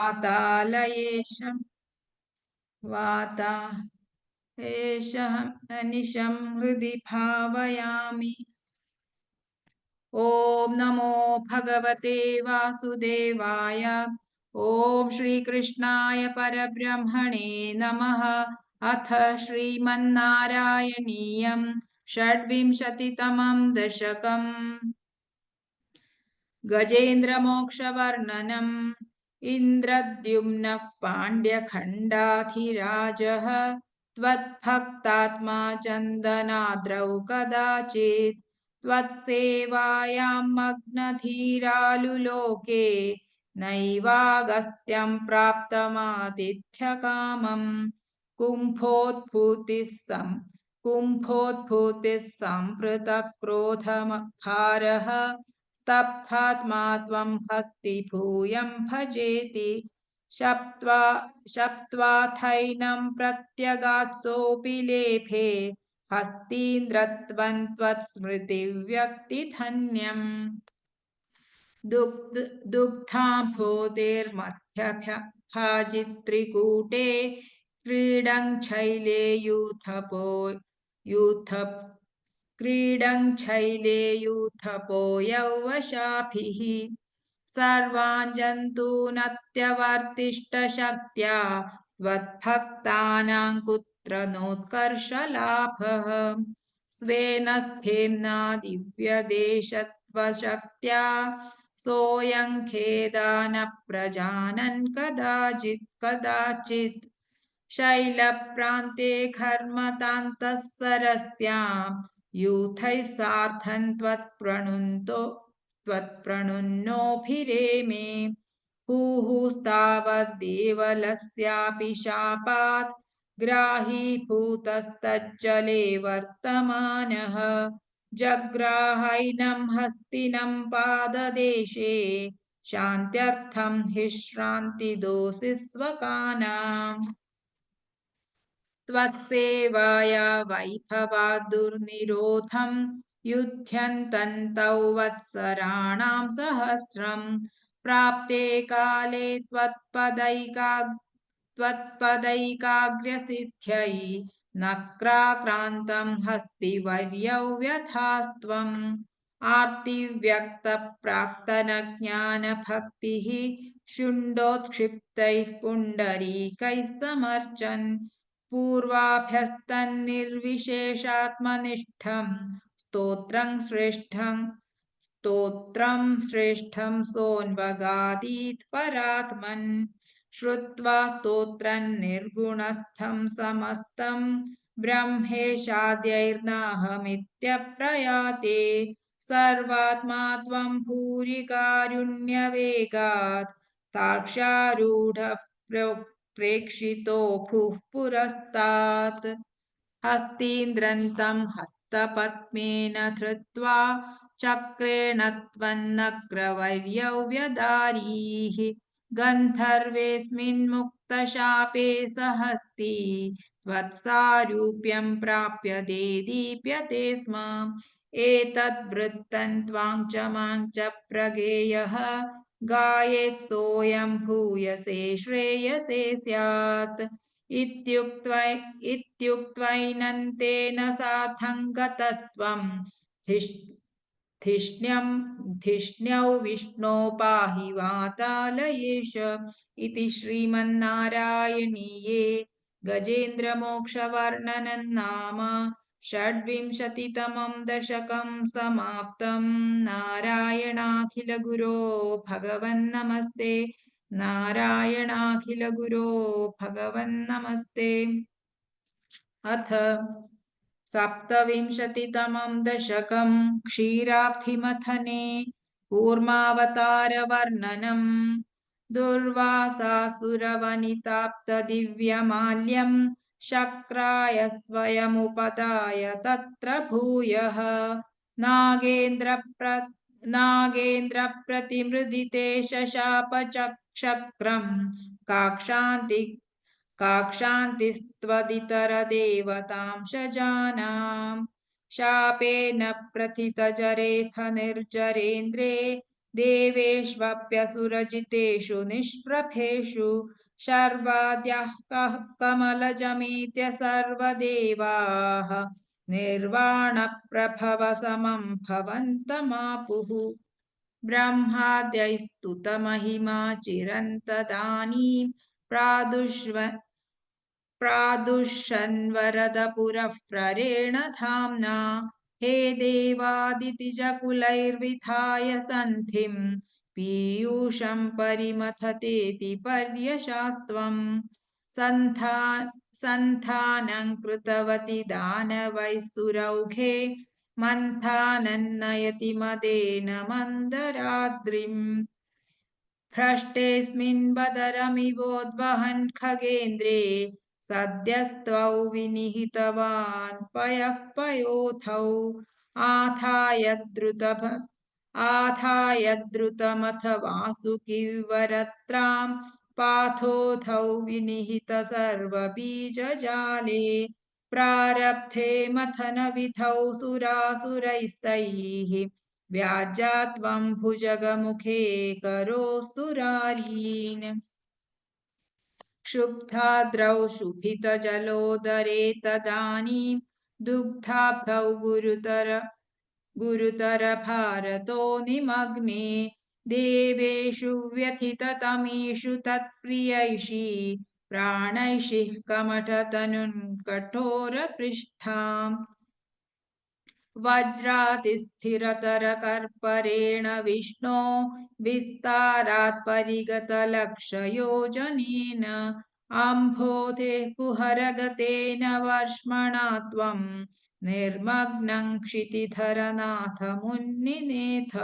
वातालयेशं वाता एषः निशं हृदि भावयामि। ॐ नमो भगवते वासुदेवाय। ॐ श्रीकृष्णाय परब्रह्मणे नमः। अथ श्रीमन्नारायणीयं षड्विंशतितमं दशकम्। गजेन्द्रमोक्षवर्णनम्। इन्द्रद्युम्नः पाण्ड्यखण्डाधिराजः त्वद्भक्तात्मा चन्दनाद्रौ कदाचित् त्वत्सेवायां मग्नधीरालुलोके नैवागस्त्यं प्राप्तमातिथ्यकामम्। कुम्भोद्भूतिः सम्पृतक्रोधभारः स्तब्धात्मा त्वं हस्ति भूयं भजेति। शप्त्वाथैनं प्रत्यगात्सोऽपि लेभे हस्तीन्द्रत्वं त्वत्स्मृतिव्यक्तिधन्यम्। दुग्धाम्भोधिर्मध्यभाजित्रिकूटे क्रीडङ्क्षैले यूथपो यौवशाभिः सर्वान् जन्तूनत्यवर्तिष्ठशक्त्या त्वद्भक्तानां कुत्र नोत्कर्षलाभः। स्वेन स्थेम्ना दिव्यदेशत्वशक्त्या सोऽयं खेदान प्रजानन् कदाचित् शैलप्रान्ते घर्मतान्तः सरस्यां यूथैः सार्धं त्वत्प्रणुन्नोभिरेमे। हुहुस्तावद्देवलस्यापि शापात् ग्राहीभूतस्तज्जले वर्तमानः जग्राहैनं हस्तिनं पाददेशे शान्त्यर्थं हि श्रान्तिदोषि स्वकानाम्। त्वत्सेवाया वैभवात् दुर्निरोधं युध्यन्तौ वत्सराणां सहस्रं प्राप्ते काले त्वत्पदैकाग्र्यसिद्ध्यै नक्राक्रान्तं हस्तिवर्यौ व्यथास्त्वम्। आर्तिव्यक्तप्राक्तनज्ञानभक्तिः शुण्डोत्क्षिप्तैः पुण्डरीकैः समर्चन् पूर्वाभ्यस्तन्निर्विशेषात्मनिष्ठं स्तोत्रं श्रेष्ठं सोऽन्वगादीत् परात्मन्। श्रुत्वा स्तोत्रं निर्गुणस्थं समस्तं ब्रह्मेशाद्यैर्नाहमित्यप्रयाते सर्वात्मा त्वं भूरि कारुण्यवेगात् तार्क्ष्यारूढः प्रेक्षितो भूः पुरस्तात्। हस्तीन्द्रन्तं हस्तपद्मेन धृत्वा चक्रेण त्वन्नग्रवर्यौ व्यदारीः गन्धर्वेऽस्मिन्मुक्तशापे स हस्ती त्वत्सारूप्यं प्राप्य देदीप्यते स्म। एतद्वृत्तं त्वां च मां च प्रगेयः गायेत् सोऽयं भूयसे श्रेयसे स्यात्। इत्युक्त्वैनन्तेन सार्धं गतस्त्वं धिष्ण्यौ विष्णो पाहि वातालयेश। इति श्रीमन्नारायणीये गजेन्द्रमोक्षवर्णनं नाम षड्विंशतितमं दशकं समाप्तं। नारायणाखिलगुरो भगवन्नमस्ते। नारायणाखिलगुरो भगवन्नमस्ते। अथ सप्तविंशतितमं दशकं क्षीराब्धिमथने कूर्मावतारवर्णनम्। दुर्वासासुरवनिताप्तदिव्यमाल्यं शक्राय स्वयमुपदाय तत्र भूयः नागेन्द्रप्रतिमृदिते शशापचक्रं काक्षान्तिस्त्वदितरदेवतां शजानां शापेन प्रथितजरेथ निर्जरेन्द्रे देवेष्वप्यसुरजितेषु निष्प्रभेषु शर्वाद्याः कमलजमेत्य सर्वदेवाः निर्वाणप्रभवसमं भवन्तमापुः ब्रह्माद्यैस्तुतमहिमा चिरन्तदानीं प्रादुष्यन्वरदपुरः प्रेण धाम्ना हे देवादितिजकुलैर्विधाय सन्धिं पीयूषं परिमथतेति पर्यशास्त्वम् सन्धानं कृतवती दानवैः सुरौघे मन्थानन्नयति मदेन मन्दराद्रिम् भ्रष्टेऽस्मिन् बदरमिवोद्वहन् खगेन्द्रे सद्यस्त्वौ विनिहितवान् पयः पयोथौ आथाय द्रुतमथ वासुकिवरत्रां पाथोथौ विनिहित सर्वबीजजाले प्रारब्धे मथनविधौ सुरासुरैस्तैः व्याजा त्वं भुजगमुखे करोऽसुरारीन् क्षुब्धाद्रौ शुभितजलोदरे तदानीं दुग्धाब्धौ गुरुतरभारतो निमग्ने देवेषु व्यथिततमीषु तत्प्रियैषी प्राणैषिः कमठतनुन् कठोरपृष्ठाम् वज्रातिस्थिरतरकर्परेण विष्णो विस्तारात् परिगतलक्षयोजनेन अम्भोधेः कुहरगतेन वर्ष्मणा त्वं निर्मग्नं क्षितिधरनाथ मुन्निनेथ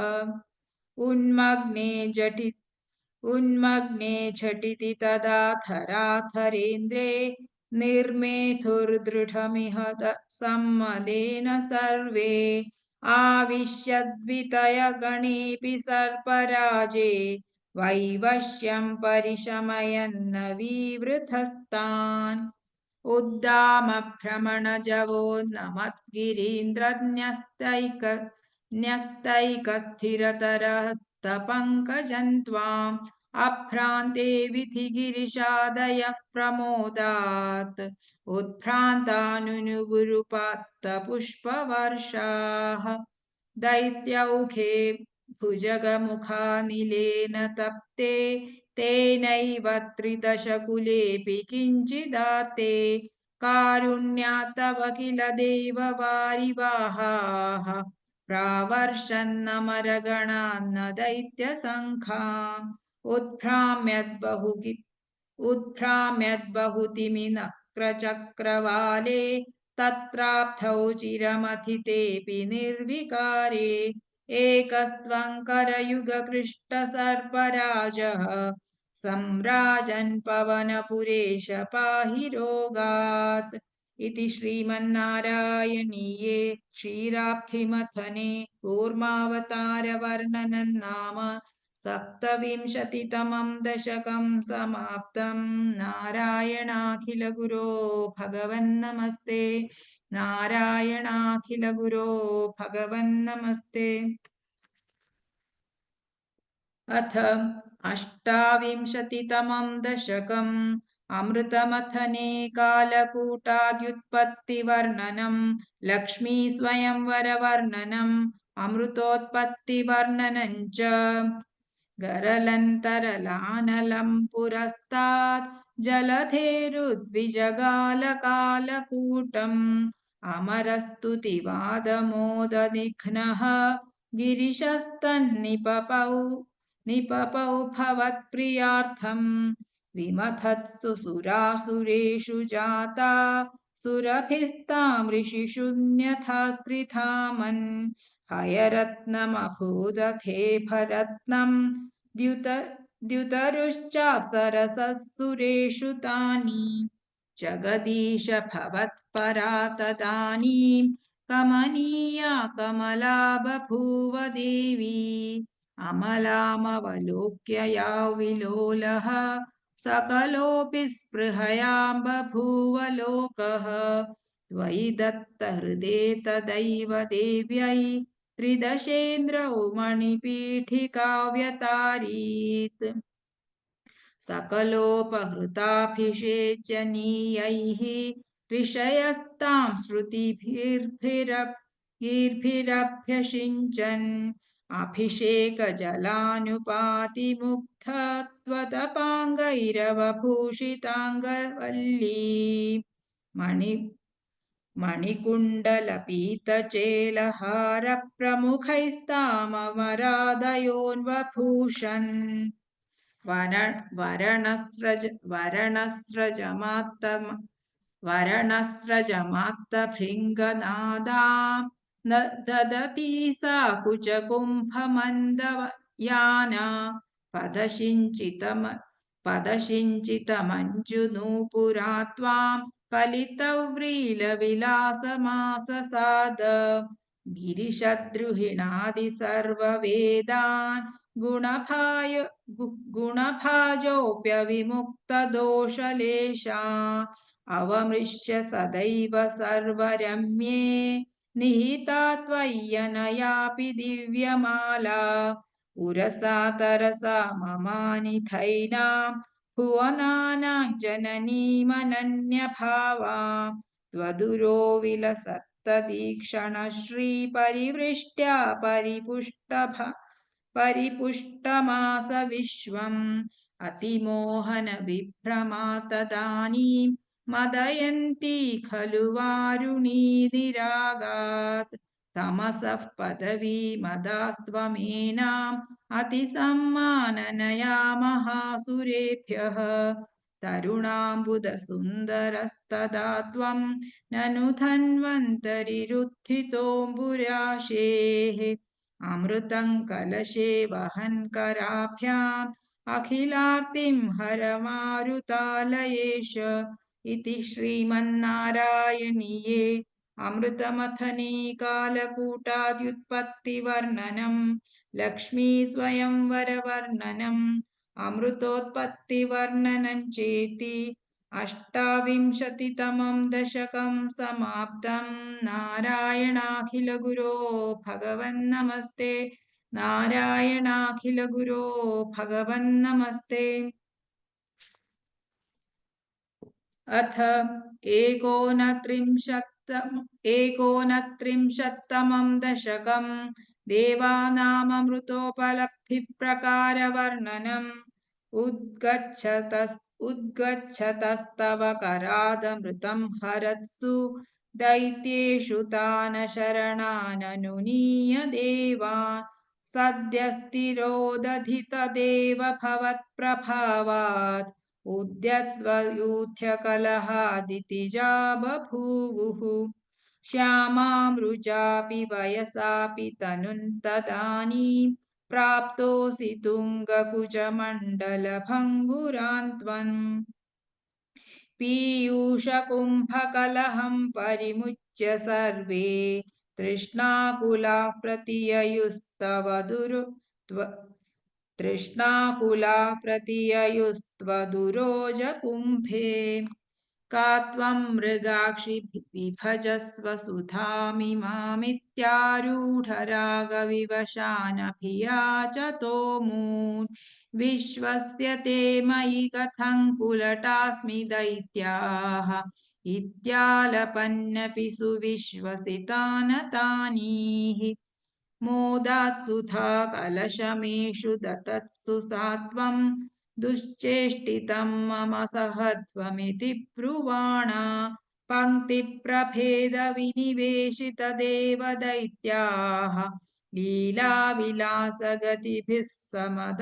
उन्मग्ने झटिति तदा थराथरेन्द्रे निर्मेथुर्दृढमिह सम्मदेन सर्वे आविश्यद्वितयगणेऽपि सर्पराजे वैवश्यं परिशमयन्न विवृधस्तान् उद्दामभ्रमणजवो त्वाम् अभ्रान्ते विधिगिरिशादयः प्रमोदात् उत्भ्रान्तानुनुगुरुपात्तपुष्पवर्षाः दैत्यौघे भुजगमुखानिलेन तप्ते तेनैव त्रिदशकुलेऽपि किञ्चिदाते कारुण्यात् तव किल देववारिवाहाः प्रावर्षन्नमरगणान्न दैत्यसङ्खाम् उद्भ्राम्यद्बहुतिमिनक्रचक्रवाले तत्राब्धौ चिरमथितेऽपि निर्विकारे एकस्त्वं करयुगकृष्टसर्पराजः सम्राजन् पवनपुरेश पाहि रोगात् इति श्रीमन्नारायणीये क्षीराब्धिमथने कूर्मावतारवर्णनं नाम सप्तविंशतितमं दशकं समाप्तं नारायणाखिलगुरो भगवन्नमस्ते नारायणाखिलगुरो भगवन्नमस्ते अथ अष्टाविंशतितमं दशकम् अमृतमथने कालकूटाद्युत्पत्तिवर्णनं लक्ष्मीस्वयंवरवर्णनम् अमृतोत्पत्तिवर्णनं च गरलन्तरलानलं पुरस्तात् जलधेरुद्विजगालकालकूटम् अमरस्तुतिवादमोदनिघ्नः निपपौ भवत्प्रियार्थम् विमथत्सु सुरासुरेषु जाता सुरभिस्तां ऋषिषुन्यथा स्त्रिधामन् हयरत्नमभूदथेभरत्नम् द्युतरुश्चाप्सरसः सुरेषु तानि जगदीश भवत्परा तदानीं कमनीया कमला बभूव देवी अमलामवलोक्य या विलोलः सकलोऽपि स्पृहयां बभूव लोकः त्वयि दत्तहृदे तदैव देव्यै त्रिदशेन्द्रौ मणिपीठिकाव्यतारीत् सकलोपहृताभिषेचनीयैः ऋषयस्तां श्रुतिभिर्भिरभ्यषिञ्चन् अभिषेकजलानुपातिमुग्धत्वतपाङ्गैरवभूषिताङ्गवल्ली मणि मणिकुण्डलपीतचेलहारप्रमुखैस्तामरादयोन्वभूषन् वरणस्रजमात्तभृङ्गनादा ददती सा कुचकुम्भमन्दयाना पदशिञ्चितमञ्जुनूपुरा त्वां कलितव्रीलविलासमाससाद गिरिशद्रुहिणादि सर्ववेदान् गुणभाजोऽप्यविमुक्तदोषलेशा अवमृश्य सदैव सर्वरम्ये निहिता त्वय्यनयापि दिव्यमाला उरसा तरसा ममानिथैनां भुवनानां जननीमनन्यभावा त्वदुरो विलसत्तदीक्षणश्रीपरिवृष्ट्या परिपुष्टमास विश्वम् अतिमोहनविभ्रमा तदानीं मदयन्ती खलु वारुणीनिरागात् तमसः पदवीमदास्त्वमेनाम् अतिसम्माननया महासुरेभ्यः तरुणाम्बुदसुन्दरस्तदा त्वं ननु धन्वन्तरिरुत्थितोऽम्बुराशेः अमृतं कलशे वहन् कराभ्याम् अखिलार्तिं हर मारुतालयेश इति श्रीमन्नारायणीये अमृतमथने कालकूटाद्युत्पत्तिवर्णनं लक्ष्मीस्वयंवरवर्णनम् अमृतोत्पत्तिवर्णनं चेति अष्टाविंशतितमं दशकं समाप्तं नारायणाखिलगुरो भगवन्नमस्ते नारायणाखिलगुरो भगवन्नमस्ते अथ एकोनत्रिंशत्तमं दशकं देवानाममृतोपलब्धिप्रकारवर्णनम् उद्गच्छतस्तव करादमृतं हरत्सु दैत्येषु तान् शरणाननुनीय देवान् सद्यस्तिरोदधितदेव भवत्प्रभावात् उद्यत्स्वयूथ्यकलहादितिजा बभूवुः श्यामामृजापि वयसापि तनुं तदानीं प्राप्तोऽसि तुङ्गकुचमण्डलभङ्गुरान् त्वम् पीयूषकुम्भकलहं परिमुच्य सर्वे तृष्णाकुलाः प्रतिययुस्त्वदुरोजकुम्भे का त्वं मृगाक्षि विभजस्व सुधामिमामित्यारूढरागविवशानभियाचतोमून् विश्वस्य ते मयि कथं कुलटास्मि दैत्याः इत्यालपन्नपि सुविश्वसितानतानीः मोदात्सुधा कलशमेषु दतत्सु सा त्वं दुश्चेष्टितं मम सहध्वमिति ब्रुवाणा पङ्क्तिप्रभेदविनिवेशितदेव दैत्याः लीलाविलासगतिभिः समदासुधान्ताम्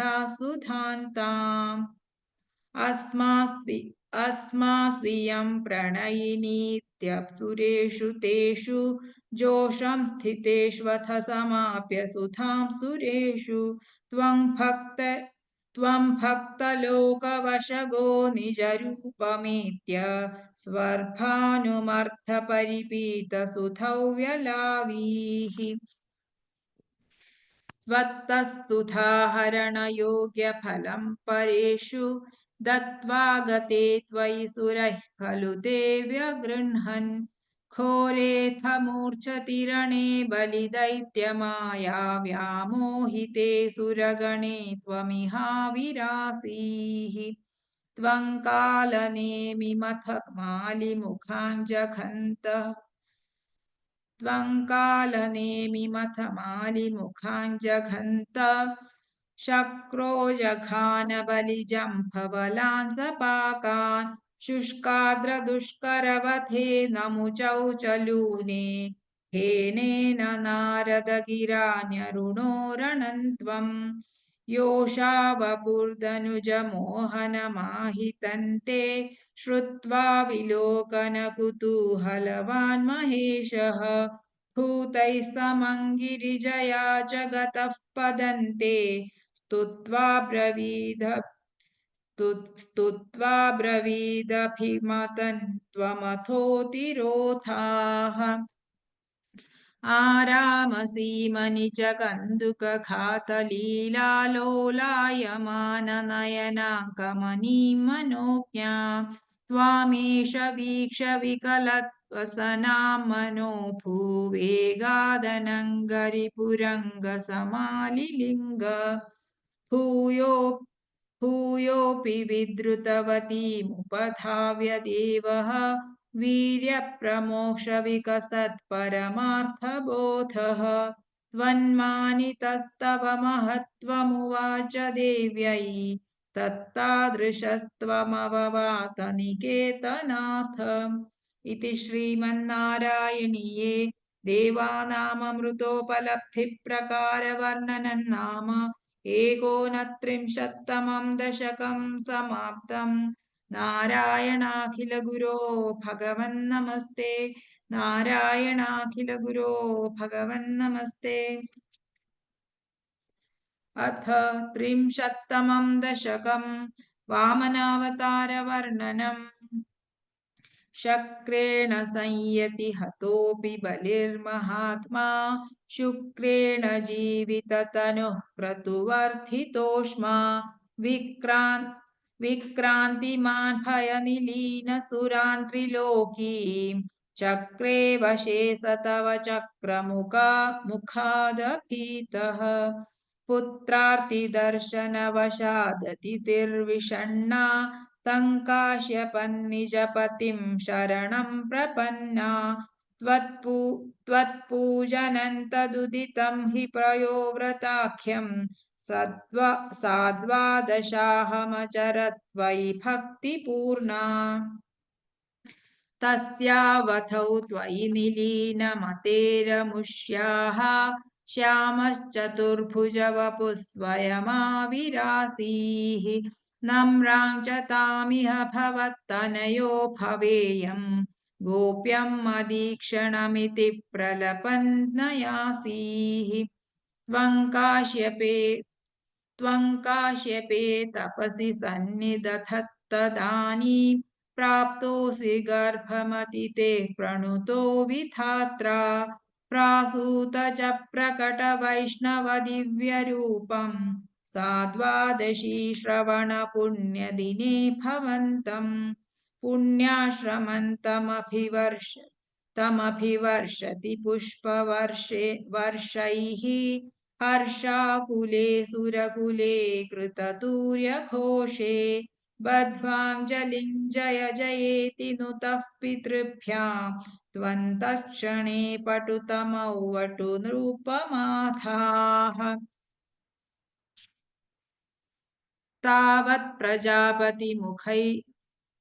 अस्मास्त्वियं प्रणयिनीत्यप्सुरेषु तेषु जोषं स्थितेष्वथ समाप्य सुधां सुरेषु त्वं भक्तलोकवशगो निजरूपमेत्य स्वर्भानुमर्थपरिपीतसुधौ व्यलावीः त्वत्तः सुधाहरणयोग्यफलं परेषु दत्त्वा गते त्वयि सुरैः खलु ते व्यगृह्णन् घोरेऽथ मूर्छति रणे बलिदैत्यमाया व्यामोहिते सुरगणे त्वमिहाविरासीः त्वं कालनेमिमथ मालिमुखाञ्जघन्तः त्वं कालनेमिमथ मालिमुखाञ्जघन्त शक्रो जघानबलिजम्भबलान् सपाकान् शुष्काद्रदुष्करवथे नमुचौ च लूने हेनेन नारदगिरान्यरुणोरणन्त्वम् योषावपुर्दनुजमोहनमाहितन्ते श्रुत्वा विलोकनकुतूहलवान् महेशः भूतैः समं गिरिजया जगतः पदन्ते स्तुत्वा ब्रवीदभिमतं त्वमथोतिरोधाः आरामसीमनिजगन्दुकघातलीलालोलायमाननयनाकमनीं मनोज्ञां त्वामेष वीक्ष विकलत्वसनां मनो भूवेगादनङ्गरिपुरङ्गसमालिलिङ्ग भूयो भूयोऽपि विद्रुतवतीमुपधाव्य देवः वीर्यप्रमोक्षविकसत्परमार्थबोधः त्वन्मानितस्तव महत्त्वमुवाच देव्यै तत्तादृशस्त्वमववात निकेतनाथ इति श्रीमन्नारायणीये देवानाममृतोपलब्धिप्रकारवर्णनं नाम एकोनत्रिंशत्तमं दशकं समाप्तम् नारायणाखिलगुरो भगवन्नमस्ते नारायणाखिलगुरो भगवन्नमस्ते अथ त्रिंशत्तमं दशकं वामनावतारवर्णनम् शक्रेण संयति हतोऽपि बलिर्महात्मा शुक्रेण जीविततनुः क्रतुवर्धितोष्मा विक्रान्तिमान् भयनिलीनसुरान् त्रिलोकीं चक्रे वशे स तव चक्रमुखादभीतः पुत्रार्तिदर्शनवशादतिथिर्विषण्णा तं काश्यपन्निजपतिं शरणं प्रपन्ना त्वत्पूजनं तदुदितं हि प्रयोव्रताख्यं साद्वादशाहमचरत् त्वयि भक्तिपूर्णा तस्यावथौ त्वयि निलीनमतेरमुष्याः श्यामश्चतुर्भुजवपुः स्वयमाविरासीः नम्रां च तामिह भवत्तनयो भवेयं गोप्यमदीक्षणमिति प्रलपन्नयासीः त्वं काश्यपे तपसि सन्निदधत्तदानीं प्राप्तोऽसि गर्भमतितेः प्रणुतो विधात्रा प्रासूत च प्रकटवैष्णवदिव्यरूपं सा द्वादशी श्रवणपुण्यदिने भवन्तं पुण्याश्रमन्तमभिवर्षति पुष्पवर्षैः हर्षाकुले सुरकुले कृततूर्यघोषे बद्ध्वाञ्जलिं जय जयेति नुतः पितृभ्यां त्वन्तक्षणे पटुतमौ वटु नृपमाथाः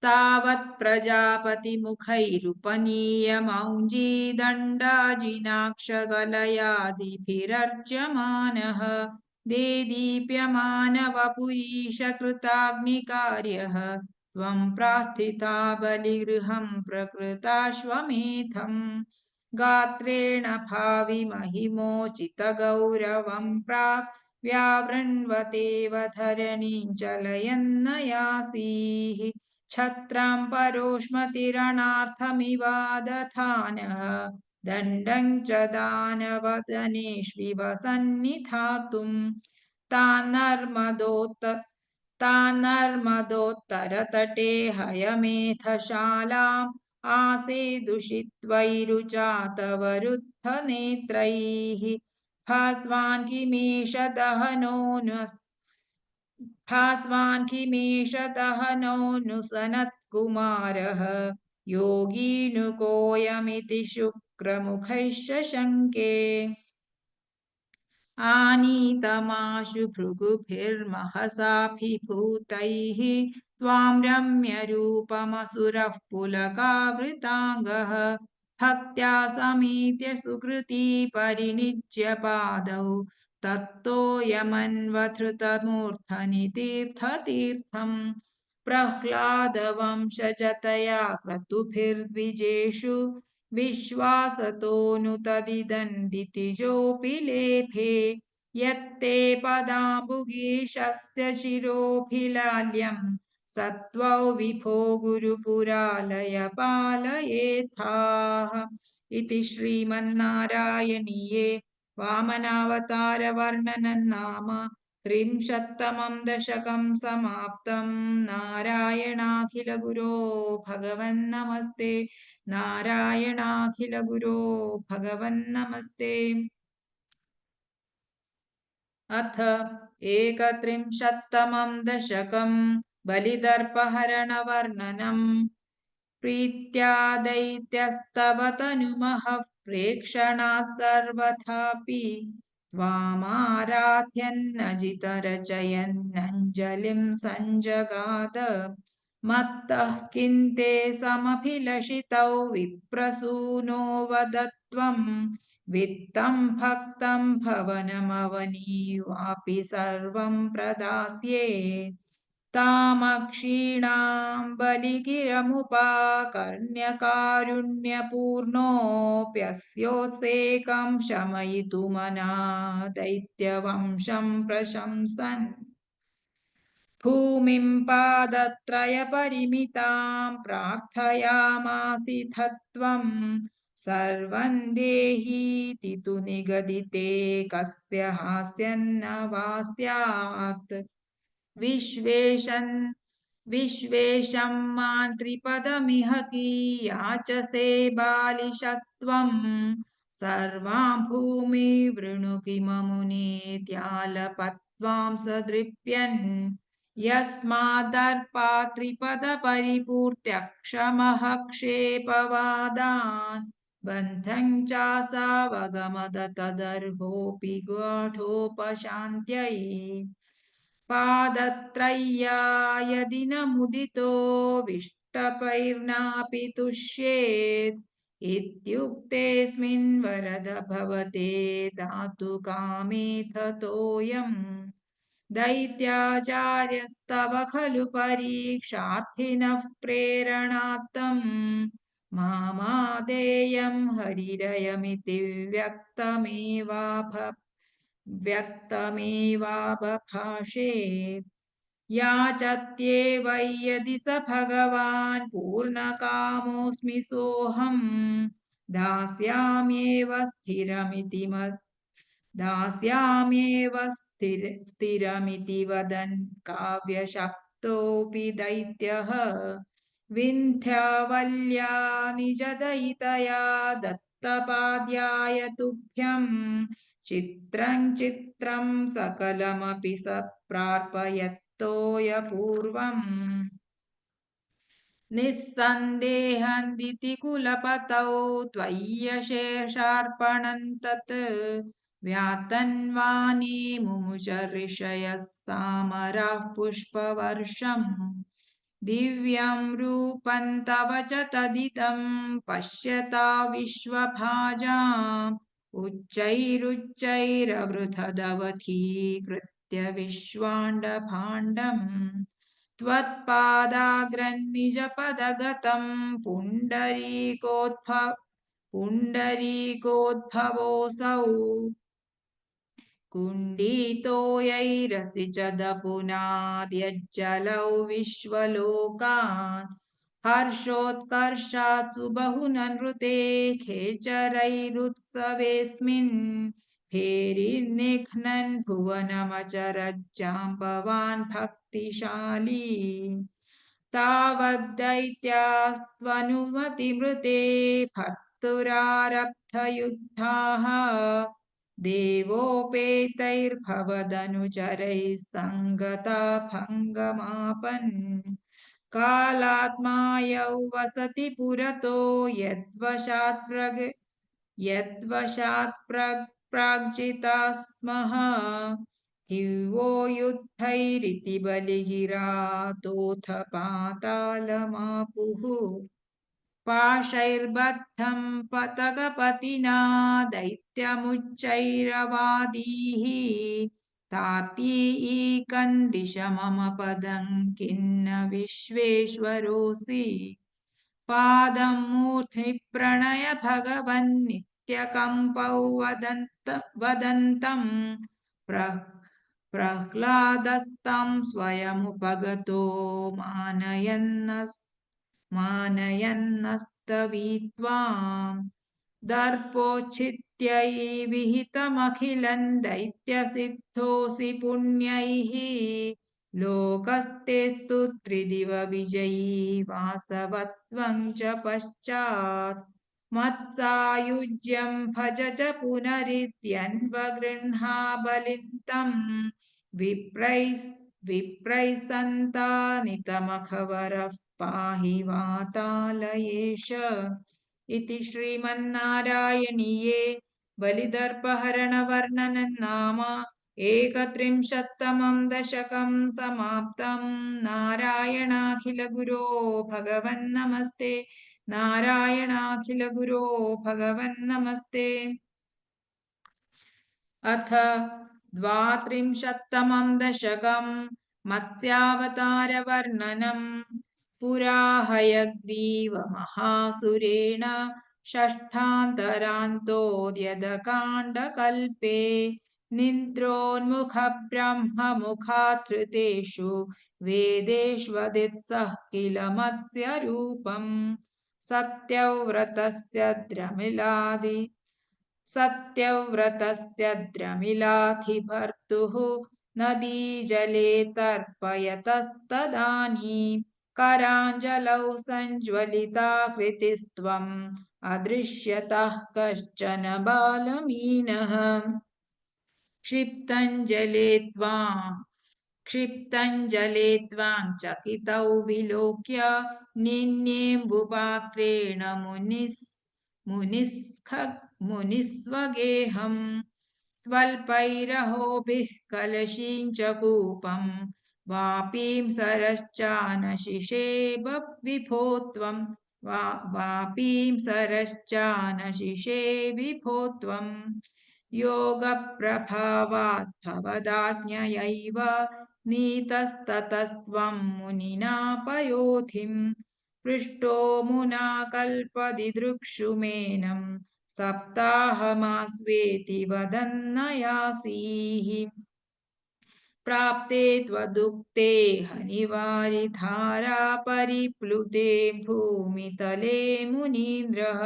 तावत्प्रजापतिमुखैरुपनीयमौञ्जीदण्डाजिनाक्षवलयादिभिरर्च्यमानः देदीप्यमानवपुरीशकृताग्निकार्यः त्वं प्रास्थिता बलिगृहं प्रकृताश्वमेधम् गात्रेण भाविमहिमोचितगौरवं प्राक् व्यावृण्वतेव धरणीं चलयन्नयासीः छत्रां परोष्मतिरणार्थमिवादधानः दण्डं च दानवदनेष्विव सन्निधातुं तान्नर्मदोत्तरतटे हयमेधशालां आसेदुषित्वैरुचा तव रुद्धनेत्रैः भास्वान् किमेष दहनो नु सनत्कुमारः योगीनुकोऽयमिति शुक्रमुखैश्च शङ्के आनीतमाशु भृगुभिर्महसाभिभूतैः त्वां रम्यरूपमसुरः पुलकावृताङ्गः भक्त्या समेत्य सुकृती परिनिज्य पादौ तत्तोऽयमन्वधृतमूर्धनि तीर्थतीर्थम् प्रह्लादवंशजतया क्रतुभिर्द्विजेषु विश्वासतो नु तदिदन्दितिजोऽपि लेभे यत्ते पदाम्बुगीशस्य शिरोऽभिलाल्यम् सत्त्वौ विभो गुरुपुरालय पालयेत्थाः इति श्रीमन्नारायणीये वामनावतारवर्णनं नाम त्रिंशत्तमं दशकं समाप्तं नारायणाखिलगुरो भगवन्नमस्ते नारायणाखिलगुरो भगवन्नमस्ते अथ एकत्रिंशत्तमं दशकं बलिदर्पहरणवर्णनम् प्रीत्या दैत्यस्तव तनुमः प्रेक्षणाः सर्वथापि त्वामाराध्यन्नजितरचयन्नञ्जलिं सञ्जगाद मत्तः किं ते समभिलषितौ विप्रसूनो वदत्वं वित्तं भक्तं भवनमवनीवापि सर्वं प्रदास्ये तामक्षीणां बलिगिरमुपाकर्ण्यकारुण्यपूर्णोऽप्यस्योत्सेकं शमयितुमना दैत्यवंशं प्रशंसन् भूमिं पादत्रयपरिमितां प्रार्थयामासिथ त्वं सर्वं देहीति तु निगदिते कस्य हास्यन्न वा स्यात् विश्वेशं मां त्रिपदमिह कियाचसे बालिशस्त्वं सर्वां भूमि वृणु किममुनेत्यालपत्वां सदृप्यन् यस्मादर्पात् त्रिपदपरिपूर्त्यक्षमः क्षेपवादान् बन्धं चासावगमद तदर्होऽपि गाढोपशान्त्यै पादत्रय्या यदि न मुदितो विष्टपैर्नापि तुष्येत् इत्युक्तेऽस्मिन् वरद भवते दातु कामेऽथ तोऽयम् दैत्याचार्यस्तव खलु परीक्षार्थिनः प्रेरणार्थम् मामादेयं हरिरयमिति व्यक्तमेवाबभाषे याचत्ये वै यदि स भगवान् पूर्णकामोऽस्मि सोऽहं दास्याम्येव स्थिरमिति वदन् काव्यशक्तोऽपि दैत्यः विन्ध्यावल्या निजदयितया दत्तपाद्याय तुभ्यं चित्रं चित्रं सकलमपि स प्रार्पयत्तोयपूर्वम् निःसन्देहन्दितिकुलपतौ त्वय्यशेषार्पणं तत् व्यातन्वानि मुमुच ऋषयः सामराः पुष्पवर्षम् दिव्यं रूपं तव च तदिदं पश्यता विश्वभाजाम् उच्चैरुच्चैरवृथदवधीकृत्य विश्वाण्डभाण्डम् त्वत्पादाग्रन्निजपदगतं पुण्डरीकोद्भवोऽसौ कुण्डितोयैरसि च दपुनाद्यज्जलौ विश्वलोकान् हर्षोत्कर्षात् सुबहुननृते खेचरैरुत्सवेऽस्मिन् भेरिनिघ्नन् भुवनमचरज्जाम्बवान् भक्तिशाली तावद्दैत्यास्त्वनुमतिमृते भर्तुरारब्धयुद्धाः देवोपेतैर्भवदनुचरैः सङ्गता भङ्गमापन् कालात्मायौ वसति पुरतो यद्वशात् स्मः हिवो युद्धैरिति बलिगिरातोऽथ पातालमापुः पाशैर्बद्धं पतगपतिना दैत्यमुच्चैरवादीः तातीकन्दिश मम पदं किन्न विश्वेश्वरोऽसि पादं मूर्ध्नि प्रणय भगवन्नित्यकम्पौ वदन्तं प्रह्लादस्तं स्वयमुपगतो मानयन्नस्तवीत्वाम् दर्पोच्छित्यै विहितमखिलं दैत्यसिद्धोऽसि पुण्यैः लोकस्तेस्तु त्रिदिव विजयी वासवत्वं च पश्चात् मत्सायुज्यं भज च पुनरित्यन्वगृह्णा बलिं विप्रैसन्तानितमखवरः पाहि वातालयेश इति श्रीमन्नारायणीये बलिदर्पहरणवर्णनं नाम एकत्रिंशत्तमं दशकं समाप्तं नारायणाखिलगुरो भगवन्नमस्ते नारायणाखिलगुरो भगवन्नमस्ते अथ द्वात्रिंशत्तमं दशकं मत्स्यावतारवर्णनम् पुरा हयग्रीवमहासुरेण षष्ठान्तरान्तोऽद्यदकाण्डकल्पे निन्द्रोन्मुखब्रह्ममुखाधृतेषु वेदेष्वदित्सः किल मत्स्यरूपम् सत्यव्रतस्य द्रमिलाधिभर्तुः नदीजले तर्पयतस्तदानीं कराञ्जलौ सञ्ज्वलिताकृतिस्त्वम् अदृश्यतः कश्चन बालमीनः क्षिप्तञ्जले त्वां चकितौ विलोक्य निन्येम्बुपात्रेण मुनिस्वगेहम् स्वल्पैरहोभिः कलशीं च कूपं वापीं सरश्चानशिषे विभो त्वं वापीं सरश्चानशिषे विभो त्वं योगप्रभावात् भवदाज्ञयैव नीतस्ततस्त्वं मुनिना पयोधिं पृष्टो मुना कल्पदिदृक्षुमेनं सप्ताहमास्वेति वदन्नयासीः प्राप्ते त्वदुक्ते हनिवारिधारा परिप्लुते भूमितले मुनीन्द्रः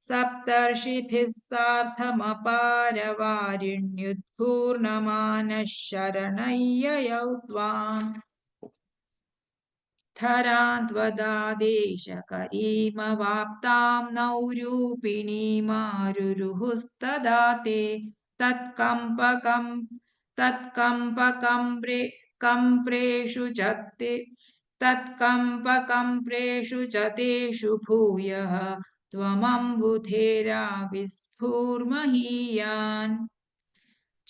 सप्तर्षिभिः सार्धमपारवारिण्युद्घूर्णमानः शरणय्ययौ त्वाम् धरान्त्वदादेशकरीमवाप्तां नौरूपिणीमारुरुहुस्तदा ते तत्कम्पकम्प्रेषु च तेषु भूयः त्वमम्बुधेरा विस्फुर्महीयान्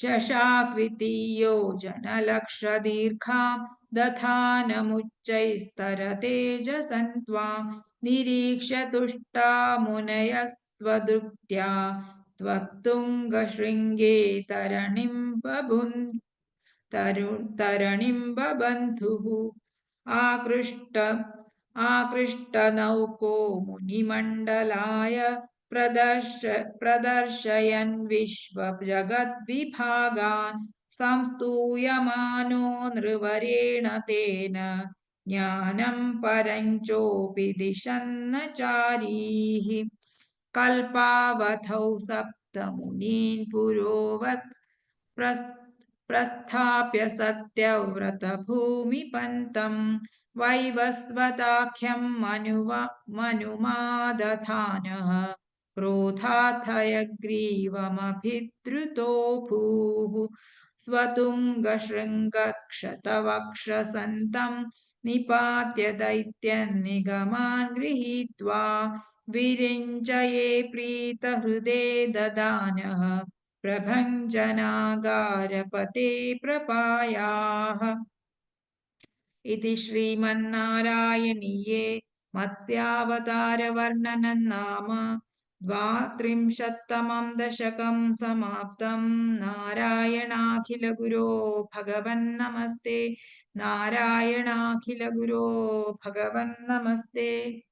चषाकृति योजनलक्षदीर्घां दधानमुच्चैस्तरतेजसन्त्वां निरीक्ष्य तुष्टा मुनयस्त्वदृत्या त्वत्तुङ्गशृङ्गे तरणिं बबन्धुः आकृष्टनौको मुनिमण्डलाय प्रदर्शयन् विश्वजगद्विभागान् संस्तूयमानो नृवरेण तेन ज्ञानं परञ्चोऽपि दिशन्नचारीः कल्पावधौ सप्तमुनीन् पुरोवत् प्रस्थाप्य सत्यव्रतभूमिपन्तम् वैवस्वताख्यं मनुमादधानः क्रोधात् हयग्रीवमभिद्रुतो भूः स्वतुङ्गशृङ्गक्षतवक्षसन्तं निपात्य दैत्यन्निगमान् गृहीत्वा विरिञ्चये प्रीतहृदे ददानः प्रभञ्जनागारपते प्रपायाः इति श्रीमन्नारायणीये मत्स्यावतारवर्णनं नाम द्वात्रिंशत्तमं दशकं समाप्तं। नारायणाखिलगुरो भगवन्नमस्ते। नारायणाखिलगुरो भगवन्नमस्ते।